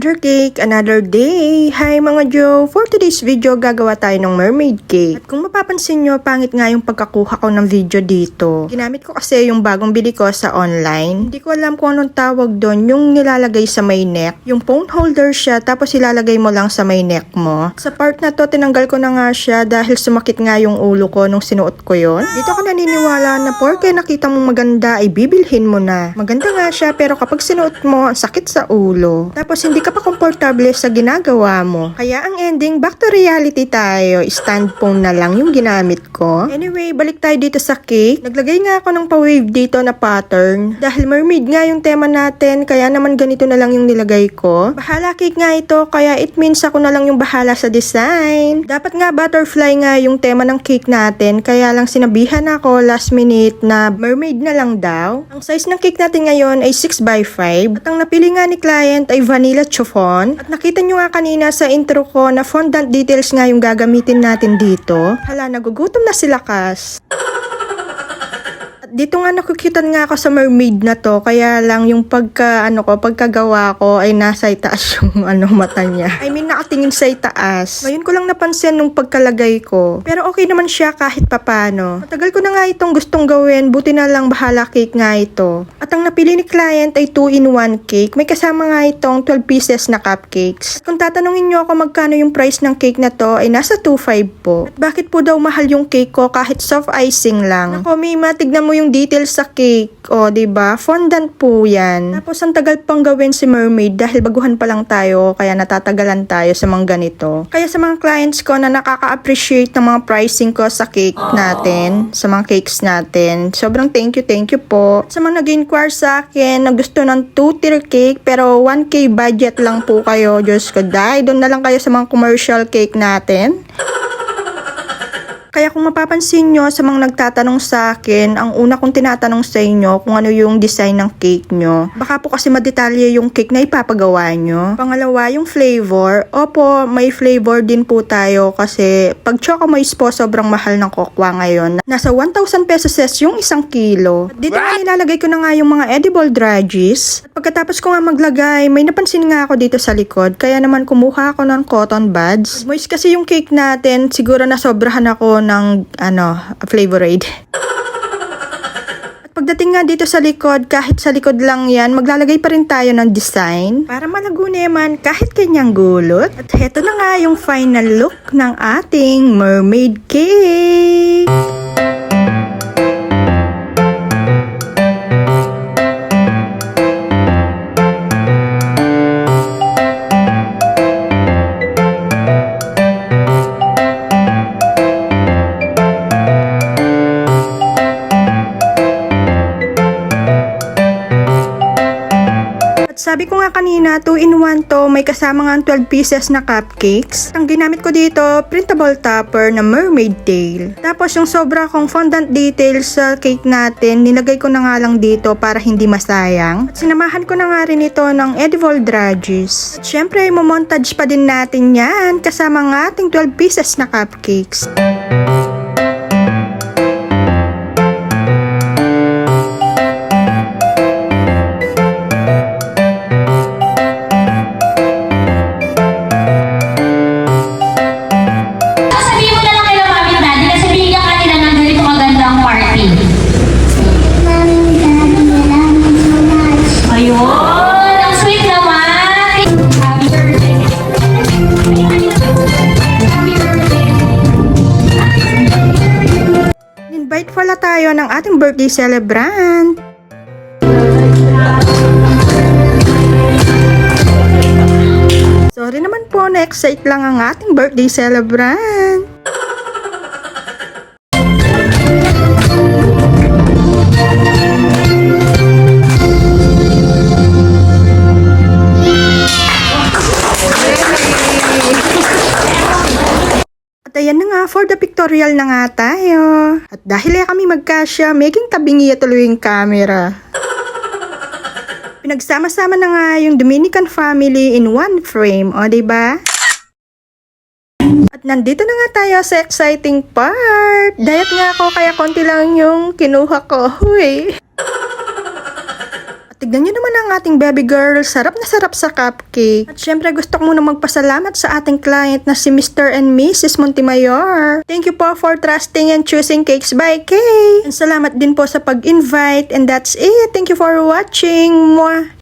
Another cake, another day. Hi mga Joe! For today's video, gagawa tayo ng mermaid cake. At kung mapapansin nyo, pangit nga yung pagkakuha ko ng video dito. Ginamit ko kasi yung bagong bili ko sa online. Hindi ko alam kung anong tawag doon, yung nilalagay sa may neck. Yung phone holder siya, tapos ilalagay mo lang sa may neck mo. Sa part na to, tinanggal ko na nga siya dahil sumakit nga yung ulo ko nung sinuot ko yon. Dito ako naniniwala na porke nakita mong maganda ay bibilhin mo na. Maganda nga siya pero kapag sinuot mo, ang sakit sa ulo. Tapos hindi ka pa komportable sa ginagawa mo. Kaya ang ending, back to reality tayo. Stand phone na lang yung ginamit ko. Anyway, balik tayo dito sa cake. Naglagay nga ako ng pa-wave dito na pattern. Dahil mermaid nga yung tema natin, kaya naman ganito na lang yung nilagay ko. Bahala cake nga ito, kaya it means ako na lang yung bahala sa design. Dapat nga butterfly nga yung tema ng cake natin, kaya lang sinabihan ako last minute na mermaid na lang daw. Ang size ng cake natin ngayon ay 6x5. At ang napili nga ni client ay vanilla chiffon. At nakita nyo nga kanina sa intro ko na fondant details nga yung gagamitin natin dito. Hala, nagugutom na sila kas. Dito nga nakikita nga ako sa mermaid na to, kaya lang yung pagkagawa ko ay nasa itaas yung mata niya. I mean, nakatingin sa itaas. Ngayon ko lang napansin nung pagkalagay ko. Pero okay naman siya kahit papano. Matagal ko na nga itong gustong gawin, buti na lang bahala cake nga ito. At ang napili ni client ay 2-in-1 cake. May kasama nga itong 12 pieces na cupcakes. At kung tatanungin nyo ako magkano yung price ng cake na to, ay nasa 2.5 po. At bakit po daw mahal yung cake ko kahit soft icing lang? Ako, Mima, tignan mo yung details sa cake. O, diba? Fondant po yan. Tapos, ang tagal pang gawin si mermaid dahil baguhan pa lang tayo, kaya natatagalan tayo sa mga ganito. Kaya sa mga clients ko na nakaka-appreciate ng mga pricing ko sa cake natin, sa mga cakes natin, sobrang thank you po. At sa mga nag-inquire sa akin na gusto ng 2-tier cake, pero 1K budget lang po kayo, Diyos ko, dahil doon na lang kayo sa mga commercial cake natin. Kaya kung mapapansin nyo sa mga nagtatanong sa akin, ang una kong tinatanong sa inyo kung ano yung design ng cake nyo. Baka po kasi madetalye yung cake na ipapagawa nyo. Pangalawa, yung flavor. Opo, may flavor din po tayo kasi pag choco moist po, sobrang mahal ng kokwa ngayon. Nasa 1,000 pesos yung 1 kilo. At dito nga nilalagay ko na nga yung mga edible drudges. At pagkatapos ko nga maglagay, may napansin nga ako dito sa likod. Kaya naman kumuha ako ng cotton buds. Moist kasi yung cake natin, siguro na sobrahan ako ng Flavorade. At pagdating nga dito sa likod, kahit sa likod lang yan, maglalagay pa rin tayo ng design para malago naman kahit kanyang gulot. At heto na nga yung final look ng ating mermaid cake. Sabi ko nga kanina, 2-in-1 to, may kasama nga 12 pieces na cupcakes. Ang ginamit ko dito, printable topper na mermaid tail. Tapos yung sobra kong fondant details sa cake natin, nilagay ko na nga lang dito para hindi masayang. At sinamahan ko na nga rin ito ng edible drudges. At syempre, montage pa din natin yan kasama ng ating 12 pieces na cupcakes. Invite pala tayo ng ating birthday celebrant. Sorry naman po, na-excite lang ang ating birthday celebrant. At ayan na nga, for the pictorial na nga tayo. At dahil kami magkasya, making tabingi tuloy yung camera. Pinagsama-sama na nga yung Dominican family in one frame, o diba? At nandito na nga tayo sa exciting part. Diet nga ako kaya konti lang yung kinuha ko. Huy. tignan nyo naman ang ating baby girl. Sarap na sarap sa cupcake. At syempre gusto ko muna magpasalamat sa ating client na si Mr. and Mrs. Montemayor. Thank you po for trusting and choosing Cakes by Kay. And salamat din po sa pag-invite. And that's it. Thank you for watching. Mwah!